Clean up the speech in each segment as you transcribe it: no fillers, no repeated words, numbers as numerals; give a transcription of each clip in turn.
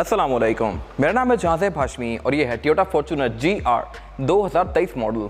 अस्सलामुअलैकुम, मेरा नाम है जहाज़ेब हाशमी और ये है टोयोटा फॉर्च्यूनर GR 2023 मॉडल।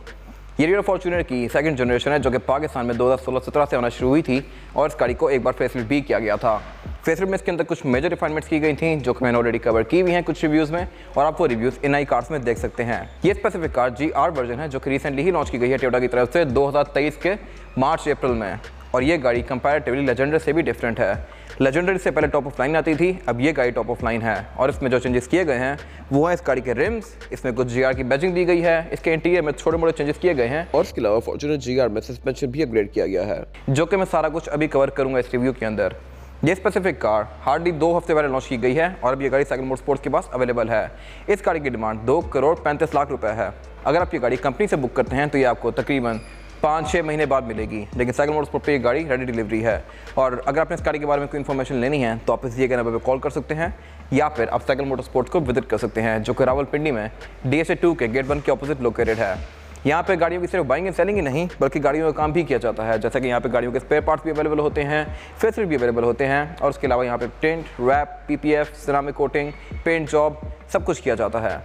ये टोयोटा फॉर्च्यूनर की सेकंड जनरेशन है जो कि पाकिस्तान में 2016-17 से आना शुरू हुई थी और इस गाड़ी को एक बार फेसलिफ्ट भी किया गया था। फेसलिफ्ट में इसके अंदर कुछ मेजर रिफाइनमेंट्स की गई थी जो कि मैंने ऑलरेडी कवर की हुई हैं कुछ रिव्यूज़ में, और आप वो रिव्यूज़ इन आई कार्स में देख सकते हैं। ये स्पेसिफिक कार GR वर्जन है जो कि रिसेंटली ही लॉन्च की गई है टोयोटा की तरफ से 2023 के मार्च-अप्रैल में, और ये गाड़ी कंपैरेटिवली लेजेंडर से भी डिफरेंट है। लेजेंडर से पहले टॉप ऑफ लाइन आती थी, अब ये गाड़ी टॉप ऑफ लाइन है और इसमें जो चेंजेस किए गए हैं वो है इस गाड़ी के रिम्स, इसमें कुछ GR की बैजिंग दी गई है, इसके इंटीरियर में छोटे मोटे चेंजेस किए गए हैं और इसके अलावा फॉर्च्यूनर GR में सस्पेंशन भी अपग्रेड किया गया है, जो कि मैं सारा कुछ अभी कवर करूंगा इस रिव्यू के अंदर। ये स्पेसिफिक कार हार्डली 2 हफ्ते पहले लॉन्च की गई है और अब ये गाड़ी साइकिल मोटरस्पोर्ट्स के पास अवेलेबल है। इस गाड़ी की डिमांड 2,35,00,000 रुपये है। अगर आप ये गाड़ी कंपनी से बुक करते हैं तो ये आपको तकरीबन 5-6 महीने बाद मिलेगी, लेकिन साइकिल मोटरस्पोर्ट पे ये गाड़ी रेडी डिलीवरी है। और अगर आपने इस गाड़ी के बारे में कोई इन्फॉर्मेशन लेनी है तो आप इस दिए गए नंबर पर कॉल कर सकते हैं या फिर आप साइकिल मोटरस्पोर्ट को विजिट कर सकते हैं जो कि रावलपिंडी में DSA 2 के गेट 1 के ऑपोजिट लोकेटेड है। यहाँ पे गाड़ियों की सिर्फ बाइंग एंड सेलिंग ही नहीं बल्कि गाड़ियों का काम भी किया जाता है, जैसे कि यहाँ पे गाड़ियों के स्पेयर पार्ट्स भी अवेलेबल होते हैं, फेसलिफ्ट भी अवेलेबल होते हैं, और उसके अलावा यहाँ पे tint, wrap, PPF, ceramic coating, paint job सब कुछ किया जाता है।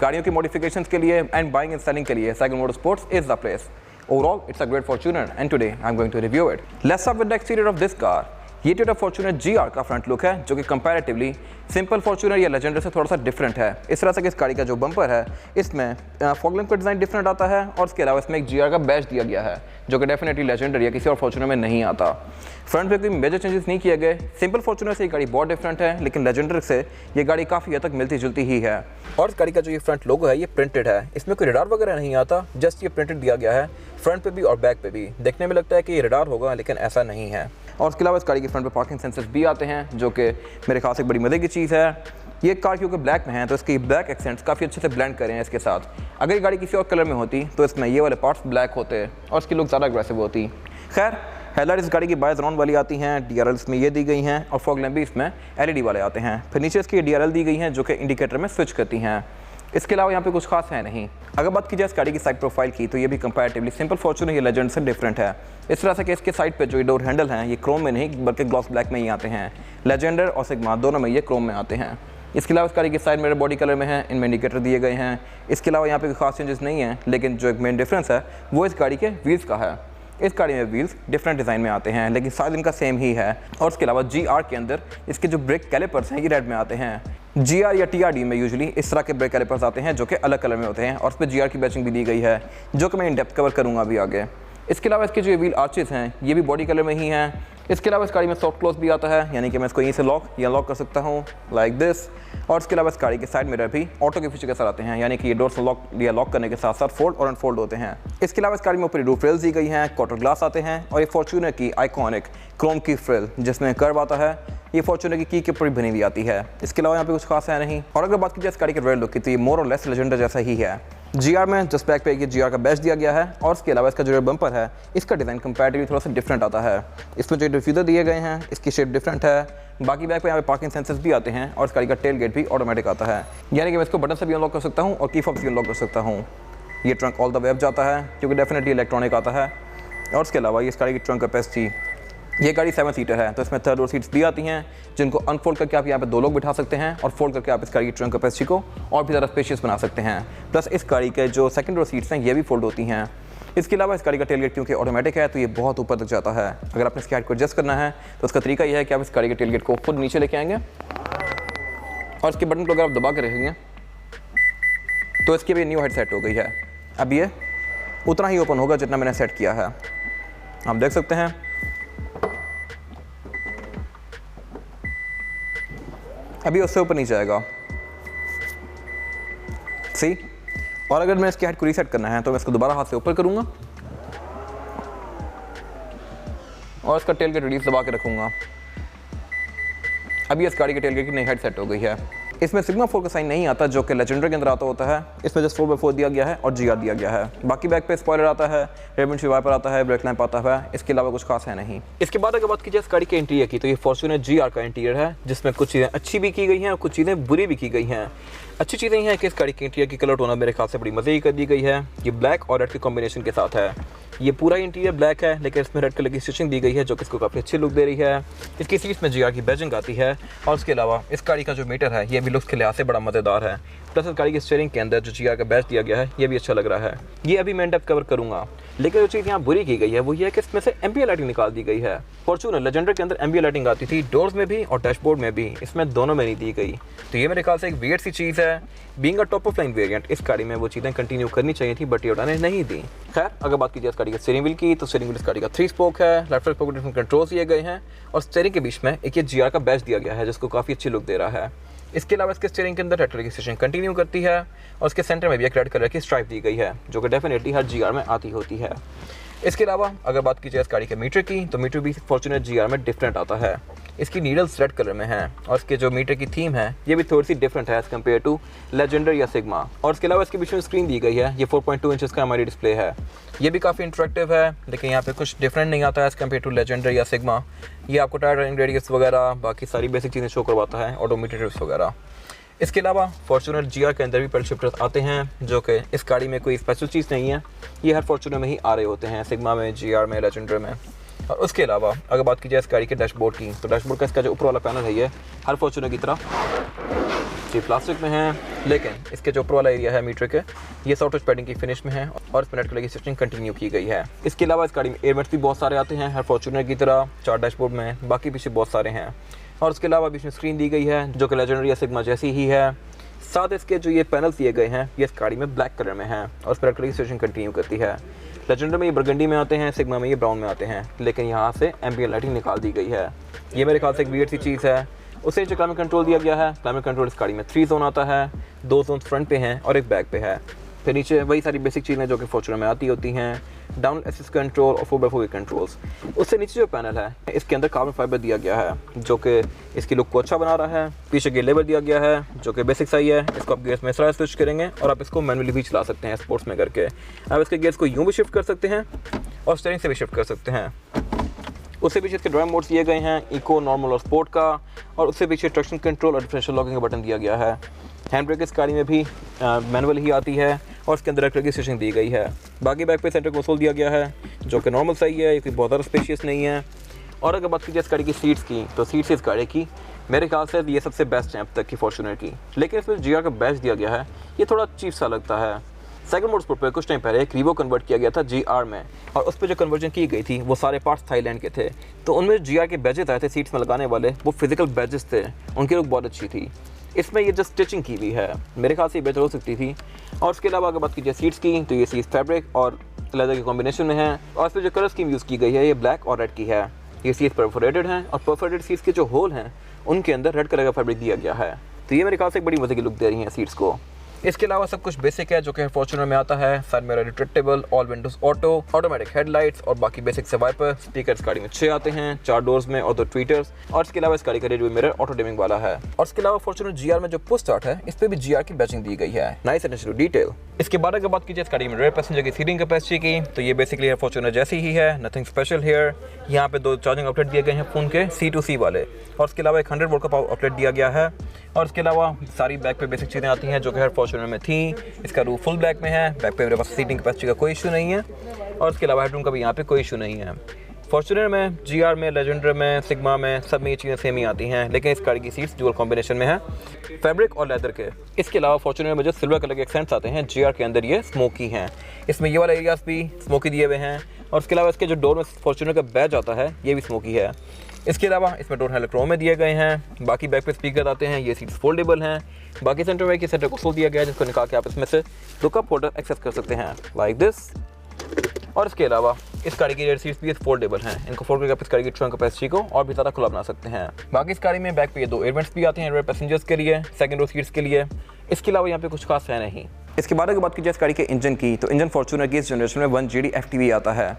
गाड़ियों की मॉडिफिकेशंस के लिए एंड बाइंग एंड सेलिंग के लिए cycle motorsports is the place. Overall, it's a great Fortuner and today I'm going to review it. Let's start with the exterior of this car. ये टोयोटा फॉर्च्यूनर GR का front look है जो कि comparatively simple Fortuner या Legender से थोड़ा सा different है। इस तरह से कि इस गाड़ी का जो बम्पर है इसमें फॉग लैंप का डिज़ाइन डिफरेंट आता है और इसके अलावा इसमें एक GR का बैज दिया गया है जो कि डेफिनेटली लेजेंडर या किसी और फॉर्च्यूनर में नहीं आता। फ्रंट पे कोई मेजर चेंजेस नहीं किए गए। सिंपल फॉर्च्यूनर से ये गाड़ी बहुत डिफरेंट है, लेकिन लेजेंडर से ये गाड़ी काफ़ी हद तक मिलती जुलती ही है। और इस गाड़ी का जो ये फ्रंट लोगो है ये प्रिंटेड है, इसमें कोई रडार वगैरह नहीं आता, जस्ट ये प्रिंटेड दिया गया है फ्रंट पे भी और बैक पे भी। देखने में लगता है कि ये रडार होगा लेकिन ऐसा नहीं है। और उसके अलावा इस गाड़ी के फ्रंट पे पार्किंग सेंसर्स भी आते हैं जो कि मेरे ख्याल से एक बड़ी मजे की चीज़ है। ये कार क्योंकि ब्लैक में है तो इसकी ब्लैक एक्सेंट्स काफ़ी अच्छे से ब्लेंड करें हैं इसके साथ। अगर ये गाड़ी किसी और कलर में होती तो इसमें ये वाले पार्ट्स ब्लैक होते और इसकी लुक ज़्यादा अग्रेसिव होती। खैर, हेडलाइट इस गाड़ी की बायस राउंड वाली आती हैं, DRL इसमें ये दी गई हैं और फॉग लैंप भी इसमें LED वाले आते हैं। फिर नीचे इसकी DRL दी गई हैं जो कि इंडिकेटर में स्विच करती हैं। इसके अलावा यहाँ पे कुछ खास है नहीं। अगर बात की जाए इस गाड़ी की साइड प्रोफाइल की तो ये भी कंपैरेटिवली सिंपल फॉर्च्यूनर या लेजेंड से डिफरेंट है। इस तरह से कि इसके साइड पे जो डोर हैंडल हैं ये क्रोम में नहीं बल्कि ग्लॉस ब्लैक में ही आते हैं। लेजेंडर और सिग्मा दोनों में ये क्रोम में आते हैं। इसके अलावा इस गाड़ी की साइड मेरे बॉडी कलर में है, इनमें इंडिकेटर दिए गए हैं। इसके अलावा यहाँ पे कोई खास चेंजेस नहीं है, लेकिन जो एक मेन डिफरेंस है वो इस गाड़ी के व्हील्स का है। इस गाड़ी में व्हील्स डिफरेंट डिज़ाइन में आते हैं लेकिन साइज इनका सेम ही है। और इसके अलावा GR के अंदर इसके जो ब्रेक कैलिपर्स हैं ये रेड में आते हैं। GR या TRD में यूजुअली इस तरह के ब्रेक कैलिपर्स आते हैं जो कि अलग कलर में होते हैं और उस पर GR की बैचिंग भी दी गई है जो कि मैं इन डेप्थ कवर करूँगा अभी आगे। इसके अलावा इसके जो व्हील आर्चेस हैं ये भी बॉडी कलर में ही हैं। इसके अलावा इस गाड़ी में सॉफ्ट क्लोज भी आता है, यानी कि मैं इसको यहीं से लॉक या अनलॉक कर सकता हूँ लाइक दिस। और इसके अलावा इस गाड़ी के साइड मिरर भी ऑटो के फीचर के साथ आते हैं, यानी कि ये डोर्स लॉक या लॉक करने के साथ साथ फोल्ड और अनफोल्ड होते हैं। इसके अलावा इस गाड़ी में ऊपर रूफ रेल्स दी गई हैं, क्वार्टर ग्लास आते हैं और ये फॉर्च्यूनर की आइकॉनिक क्रोम की फ्रिल जिसमें कर्व आता है ये फॉर्च्यूनर की के ऊपर बनी हुई आती है। इसके अलावा यहाँ पे कुछ खास है नहीं। और अगर बात की जाए इस गाड़ी के रेयर लुक की तो ये मोर और लेस लेजेंडर जैसा ही है। GR में जस्ट बैक पे GR का बैच दिया गया है और इसके अलावा इसका जो बम्पर है इसका डिज़ाइन कंपैरेटिवली थोड़ा सा डिफरेंट आता है। इसमें जो डिफ्यूज़र दिए गए हैं इसकी शेप डिफरेंट है। बाकी बैक पे यहाँ पे पार्किंग सेंसर्स भी आते हैं और इस गाड़ी का टेल गेट भी ऑटोमेटिक आता है, यानी कि मैं इसको बटन से भी अनलॉक कर सकता हूँ और की फॉब से अनलॉक कर सकता हूँ। ये trunk all the way up जाता है क्योंकि डेफिनेटली इलेक्ट्रॉनिक आता है। और इसके अलावा ये इस गाड़ी की ट्रंक कैपेसिटी, ये गाड़ी 7 सीटर है तो इसमें 3rd रोw सीट्स भी आती हैं जिनको अनफोल्ड करके आप यहाँ पे 2 लोग बिठा सकते हैं और फोल्ड करके आप इस गाड़ी की ट्रंक कैपेसिटी को और भी ज़्यादा स्पेशियस बना सकते हैं। प्लस इस गाड़ी के जो 2nd रोw सीट्स हैं ये भी फोल्ड होती हैं। इसके अलावा इस गाड़ी का टेलगेट क्योंकि ऑटोमेटिक है तो ये बहुत ऊपर तक जाता है। अगर आपने इसकी हाइट को एडजस्ट करना है तो उसका तरीका यह है कि आप इस गाड़ी के टेलगेट को खुद नीचे लेके आएंगे और इसके बटन को अगर आप दबा के रखेंगे तो इसकी भी न्यू हाइट सेट हो गई है। अब ये उतना ही ओपन होगा जितना मैंने सेट किया है, आप देख सकते हैं। अभी उससे ऊपर नहीं जाएगा सी। और अगर मैं इसकी हाइट को रीसेट करना है तो मैं इसको दोबारा हाथ से ऊपर करूंगा और इसका टेल गेट रिलीज दबा के रखूंगा। अभी इस गाड़ी के टेल गेट की नई हाइट सेट हो गई है। इसमें सिग्मा 4 का साइन नहीं आता जो कि लेजेंडर के अंदर आता होता है। इसमें जस्ट 4x4 दिया गया है और GR दिया गया है। बाकी बैक पे स्पॉइलर आता है, रेयर विंडशील्ड वाइपर आता है, ब्रेक लैंप आता है। इसके अलावा कुछ खास है नहीं। इसके बाद अगर बात की जाए इस गाड़ी के इंटीरियर की तो ये फॉर्च्यूनर GR का इंटीरियर है जिसमें कुछ चीज़ें अच्छी भी की गई हैं और कुछ चीज़ें बुरी भी की गई हैं। अच्छी चीज़ें ये हैं कि इस गाड़ी के इंटीरियर की कलर टोन मेरे ख्याल से बड़ी मजे की कर दी गई है। ये ब्लैक और रेड के कॉम्बिनेशन के साथ है। ये पूरा इंटीरियर ब्लैक है, लेकिन इसमें रेड कलर की स्टिचिंग दी गई है जो कि इसको काफ़ी अच्छी लुक दे रही है। इसकी सीट्स में GR की बैजिंग आती है और उसके अलावा इस गाड़ी का जो मीटर है ये भी लुक्स के लिहाज से बड़ा मज़ेदार है। प्लस इस गाड़ी के स्टीयरिंग के अंदर जो GR का बैज दिया गया है ये भी अच्छा लग रहा है। ये अभी मैं डेप्थ कवर करूँगा, लेकिन जो चीज़ यहाँ बुरी की गई है वो ये है कि इसमें से एम्बिएंट लाइटिंग निकाल दी गई है। फॉर्च्यूनर लेजेंडर के अंदर एम्बिएंट लाइटिंग आती थी, डोर्स में भी और डैशबोर्ड में भी, इसमें दोनों में नहीं दी गई। तो ये मेरे ख्याल से एक वियर्ड सी चीज़ है। Being a top of line variant इस गाड़ी में वो चीज़ें कंटिन्यू करनी चाहिए थी, बट टोयोटा ने नहीं दी। खैर, अगर बात कीजिए इस गाड़ी के स्टीयरिंग व्हील की, तो स्टीयरिंग व्हील इस गाड़ी का 3 स्पोक है, left right spoke different controls दिए गए हैं और स्टीयरिंग के बीच में एक ये GR का बैज दिया गया है जिसको काफ़ी अच्छी लुक दे रहा है। इसके अलावा इसके स्टीयरिंग के अंदर रेड कलर की स्टिचिंग कंटिन्यू करती है और इसके सेंटर में भी एक रेड कलर की स्ट्राइप दी गई है जो कि डेफिनेटली हर GR में आती होती है। इसके अलावा अगर बात की जाए इस गाड़ी के मीटर की, तो मीटर भी फॉर्च्यूनर GR में डिफरेंट आता है। इसकी नीडल्स रेड कलर में है और इसके जो मीटर की थीम है ये भी थोड़ी सी डिफरेंट है एज कम्पेयर टू लेजेंडर या सिग्मा। और इसके अलावा इसके बीच में स्क्रीन दी गई है, ये 4.2 इंचेस का हमारी डिस्प्ले है। ये भी काफ़ी इंटरेक्टिव है, लेकिन यहाँ पे कुछ डिफरेंट नहीं आता है एज कम्पेयर टू लेजेंडर या सिग्मा। ये आपको टायर रनिंग रेडियस वगैरह बाकी सारी बेसिक चीज़ें शो करवाता है, ऑडोमीटर वगैरह। इसके अलावा फॉर्च्यूनर GR के अंदर भी पेडल शिफ्टर्स आते हैं जो कि इस गाड़ी में कोई स्पेशल चीज़ नहीं है, ये हर फॉर्च्यूनर में ही आ रहे होते हैं, सिग्मा में, GR में, लेजेंडर में। और उसके अलावा अगर बात की जाए इस गाड़ी के डैशबोर्ड की, तो डैशबोर्ड का इसका जो ऊपर वाला पैनल है ये हर फॉर्च्यूनर की तरह जी प्लास्टिक में है, लेकिन इसके जो ऊपर वाला एरिया है मीटर के ये सॉफ्ट टच पैडिंग की फिनिश में है और इसमें रेड कलर की स्टिचिंग कंटिन्यू की गई है। इसके अलावा इस गाड़ी में एयरबैग्स भी बहुत सारे आते हैं हर फॉर्च्यूनर की तरह, 4 डैशबोर्ड में, बाकी पीछे बहुत सारे हैं। और उसके अलावा बीच में स्क्रीन दी गई है जो कि लेजेंडर या सिग्मा जैसी ही है। साथ इसके जो ये पैनल्स दिए गए हैं ये इस गाड़ी में ब्लैक कलर में हैं और इस पर रेड कलर की स्टिचिंग कंटिन्यू करती है। लेजेंडर में ये बरगंडी में आते हैं, सिग्मा में ये ब्राउन में आते हैं, लेकिन यहाँ से एम्बिएंट लाइटिंग निकाल दी गई है। ये मेरे ख्याल से एक वियर्ड सी चीज़ है। उससे जो क्लाइमेट कंट्रोल दिया गया है, क्लाइमेट कंट्रोल इस गाड़ी में 3 जोन आता है, 2 जोन फ्रंट पे हैं और एक बैक पे है। फिर नीचे वही सारी बेसिक चीज़ें जो कि फॉर्च्यूनर में आती होती हैं, डाउन असिस्ट कंट्रोल और 4x4 कंट्रोल्स। उससे नीचे जो पैनल है इसके अंदर कार्बन फाइबर दिया गया है जो कि इसकी लुक को अच्छा बना रहा है। पीछे गियर लेवर दिया गया है जो कि बेसिक सही है, इसको आप गियर्स में इस तरह स्विच करेंगे और आप इसको मैनुअली भी चला सकते हैं स्पोर्ट्स में करके। आप इसके गियर्स को यूँ भी शिफ्ट कर सकते हैं और स्टीयरिंग से भी शिफ्ट कर सकते हैं। उससे पीछे इसके ड्राइव मोड्स दिए गए हैं, इको, नॉर्मल और स्पोर्ट का, और उससे पीछे ट्रैक्शन कंट्रोल और डिफरेंशियल लॉकिंग का बटन दिया गया है। हैंड ब्रेक इस गाड़ी में भी मैनुअल ही आती है और इसके अंदर रेड कलर की स्टिचिंग दी गई है। बाकी बैक पे सेंटर कंसोल दिया गया है जो कि नॉर्मल सही है, ये बहुत ज़्यादा स्पेशियस नहीं है। और अगर बात कीजिए इस गाड़ी की सीट्स की, तो सीट्स इस गाड़ी की मेरे ख्याल से ये सबसे बेस्ट है अब तक की फॉर्च्यूनर की, लेकिन इसमें GR का बैज दिया गया है ये थोड़ा चीप सा लगता है। सेकंड मोड स्पोर्ट पर कुछ टाइम पहले एक रीवो कन्वर्ट किया गया था GR में, और उस पर जो कन्वर्जन की गई थी वो सारे पार्ट्स थाईलैंड के थे, तो उनमें GR के बैजेस आए थे सीट्स में लगाने वाले, वो फिजिकल बैजेस थे, उनकी लुक बहुत अच्छी थी। इसमें ये जस्ट स्टिचिंग की हुई है, मेरे ख्याल से ये बेहतर हो सकती थी। और उसके अलावा अगर बात कीजिए सीट्स की, तो ये सीट्स फैब्रिक और लेदर के कॉम्बिनेशन में है और इस पर जो कलर स्कीम यूज़ की गई है ये ब्लैक और रेड की है। ये सीट्स परफोरेटेड हैं और परफोरेटेड सीट्स के जो होल हैं उनके अंदर रेड कलर का फैब्रिक दिया गया है, तो ये मेरे ख्याल से एक बड़ी मजे की लुक दे रही है सीट्स को। इसके अलावा सब कुछ बेसिक है जो कि फॉर्च्यूनर में आता है। Side mirror retractable, all Windows auto, automatic headlights और बाकी बेसिक से वाइपर। स्पीकर इस गाड़ी में 6 आते हैं, 4 डोर्स में और 2 ट्वीटर्स। और इसके अलावा इस गाड़ी का रेडियो मिरर ऑटो डिमिंग वाला है। और इसके अलावा फॉर्च्यूनर GR में जो पुश स्टार्ट है इस पर भी GR की बैचिंग दी गई है, नाइस अटेंशन टू डिटेल। इसके बाद अगर बात कीजिए इस गाड़ी में रेयर पैसेंजर की सीटिंग कैपेसिटी की, तो ये बेसिकली फॉर्च्यूनर जैसी ही है, नथिंग स्पेशल हियर। यहाँ पे 2 चार्जिंग आउटलेट दिए गए हैं फ़ोन के C2C वाले, और इसके अलावा एक 100 वोल्ट का पावर आउटलेट दिया गया है। और इसके अलावा सारी बैक पे बेसिक चीज़ें आती हैं जो कि हर फॉर्च्यूनर में थी। इसका रूफ फुल ब्लैक में है, बैक पे मेरे पास सीटिंग कैपेसिटी का कोई इशू नहीं है, और इसके अलावा हेडरूम का भी यहाँ पे कोई इशू नहीं है। फॉर्च्यूनर में, GR में, लेजेंडर में, सिग्मा में सब में ये चीज़ें सेम ही आती हैं, लेकिन इस गाड़ी की सीट्स डुअल कॉम्बिनेशन में है, फैब्रिक और लेदर के। इसके अलावा फॉर्च्यूनर में जो सिल्वर कलर के एक्सेंट्स आते हैं GR के अंदर ये स्मोकी हैं, इसमें ये वाला एरियाज भी स्मोकी दिए हुए हैं। और इसके अलावा इसके जो डोर में फॉर्च्यूनर का बैज आता है ये भी स्मोकी है। इसके अलावा इसमें डोर हैंडल क्रोम में दिए गए हैं। बाकी बैक पे स्पीकर आते हैं, ये सीट्स फोल्डेबल हैं। बाकी सेंटर में सेंटर को दिया गया है जिसको निकाल के आप इसमें से लुकअप होल्डर एक्सेस कर सकते हैं लाइक दिस। और इसके अलावा इस गाड़ी की रेयर सीट्स भी फोल्डेबल हैं, इनको फोल्ड करके आप इस गाड़ी की ट्रंक कैपेसिटी को और भी ज़्यादा खुला बना सकते हैं। बाकी इस गाड़ी में बैक पे ये 2 एयरवेंट्स भी आते हैं रेयर पैसेंजर्स के लिए, सेकंड रो सीट्स के लिए। इसके अलावा यहाँ पे कुछ खास है नहीं। इसके बाद अगर बात की जाए इस गाड़ी के इंजन की, तो इंजन फॉर्च्यूनर की इस जनरेशन में 1 GD FTV आता है।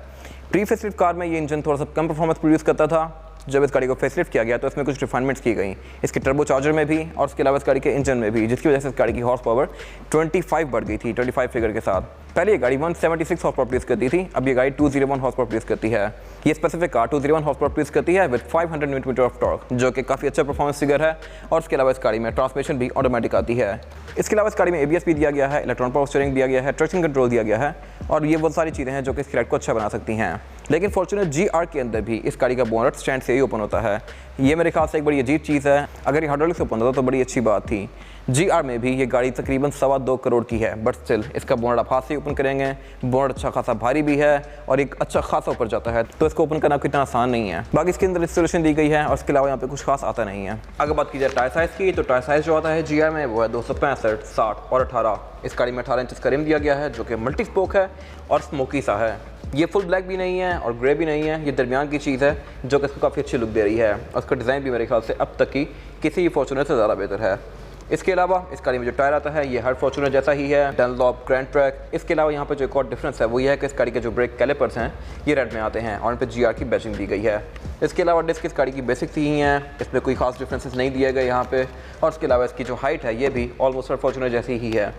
प्री फेसलिफ्ट कार में ये इंजन थोड़ा सा कम परफॉर्मेंस प्रोड्यूस करता था। जब इस गाड़ी को फेसलिफ्ट किया गया तो इसमें कुछ रिफाइनमेंट्स की गई, इसके टर्बो चार्जर में भी और उसके अलावा इस गाड़ी के इंजन में भी, जिसकी वजह से इस गाड़ी की हॉर्स पावर 25 बढ़ गई थी, 25 फिगर के साथ। पहले ये गाड़ी 176 हॉर्स पावर प्रोड्यूस करती थी, अब ये गाड़ी 201 हॉर्स पावर प्रोड्यूस करती है। ये specific car 201 horsepower produce करती है with 500 newton metre of torque, जो कि काफ़ी अच्छा परफॉर्मेंस फिगर है। और इसके अलावा इस गाड़ी में ट्रांसमिशन भी ऑटोमेटिक आती है। इसके अलावा इस गाड़ी में ABS भी दिया गया है, इलेक्ट्रॉनिक पावर स्टीयरिंग दिया गया है, ट्रैक्शन कंट्रोल दिया गया है और ये वो सारी चीज़ें हैं जो कि इस राइड को अच्छा बना सकती हैं। लेकिन फॉर्च्यूनर GR के अंदर भी इस गाड़ी का बोनट स्टैंड से ही ओपन होता है। ये मेरे ख्याल से एक बड़ी अजीब चीज़ है। अगर ये हाइड्रोलिक से ओपन होता तो बड़ी अच्छी बात थी। GR में भी ये गाड़ी तकरीबन 2.25 करोड़ की है, बट स्टिल इसका बोनट आप हाथ से ओपन करेंगे। बोनट अच्छा खासा भारी भी है और एक अच्छा खासा ऊपर जाता है, तो इसको ओपन करना इतना आसान नहीं है। बाकी इसके अंदर इंस्टॉलेशन दी गई है और इसके अलावा यहाँ पे कुछ खास आता नहीं है। अगर बात की जाए टायर साइज़ की, तो टायर साइज़ जो आता है GR में वो है 265, 60 और 18। इस गाड़ी में 18 इंच का रिम दिया गया है जो कि मल्टी स्पोक है और स्मोकी सा है। ये फुल ब्लैक भी नहीं है और ग्रे भी नहीं है, ये दरमियान की चीज़ है जो कि इसको काफ़ी अच्छी लुक दे रही है। और उसका डिज़ाइन भी मेरे ख्याल से अब तक की किसी फॉर्च्यूनर से ज़्यादा बेहतर है। इसके अलावा इस गाड़ी में जो टायर आता है ये हर फॉर्च्यूनर जैसा ही है, डनलॉप ग्रैंड ट्रैक। इसके अलावा यहाँ पर जो एक और डिफरेंस है वो ये है कि इस गाड़ी के जो ब्रेक कैलिपर्स हैं ये रेड में आते हैं और इन पर GR की बैचिंग दी गई है। इसके अलावा डिस्क इस गाड़ी की बेसिक सी ही हैं, इसमें कोई खास डिफरेंसेस नहीं दिए गए यहाँ पे। और इसके अलावा इसकी जो हाइट है ये भी ऑलमोस्ट हर फॉर्च्यूनर जैसी ही है।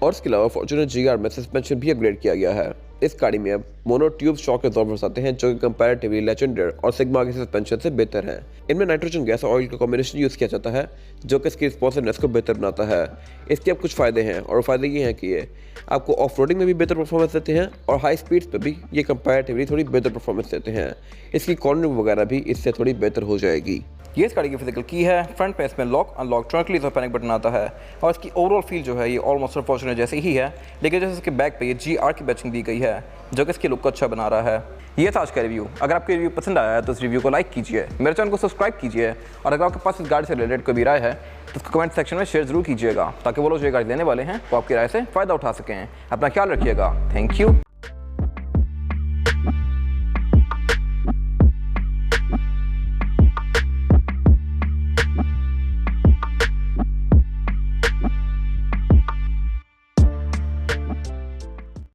और इसके अलावा फॉर्च्यूनर GR में सस्पेंशन भी अपग्रेड किया गया है। इस गाड़ी में अब मोनो ट्यूब शॉक एब्जॉर्बर्स आते हैं जो कि कंपैरेटिवली लेजेंडर और सिग्मा के सस्पेंशन से बेहतर हैं। इनमें नाइट्रोजन गैस और ऑयल का कॉम्बिनेशन यूज़ किया जाता है जो कि इसकी रिस्पॉन्सिवनेस को बेहतर बनाता है। इसके अब कुछ फ़ायदे हैं और फ़ायदे ये हैं कि ये आपको ऑफ रोडिंग में भी बेहतर परफॉर्मेंस देते हैं और हाई स्पीड्स पर भी ये कंपैरेटिवली थोड़ी बेहतर परफॉर्मेंस देते हैं। इसकी कॉर्नरिंग वगैरह भी इससे थोड़ी बेहतर हो जाएगी। ये इस गाड़ी की फिजिकल की है। फ्रंट पे इसमें lock unlock trunk lever panic button आता है और इसकी ओवरऑल फील जो है ये ऑलमोस्ट फॉर्च्यूनर जैसी ही है, लेकिन जैसे इसके बैक पे ये GR की बैचिंग दी गई है जो कि इसकी लुक को अच्छा बना रहा है। ये था आज का रिव्यू। अगर आपको रिव्यू पसंद आया है तो इस रिव्यू को लाइक कीजिए, मेरे चैनल को सब्सक्राइब कीजिए और अगर आपके पास इस गाड़ी से रिलेटेड कोई भी राय है तो उसको कमेंट सेक्शन में शेयर जरूर कीजिएगा ताकि वो लोग जो गाड़ी लेने वाले हैं वो आपकी राय से फ़ायदा उठा सकें। अपना ख्याल रखिएगा। Thank you.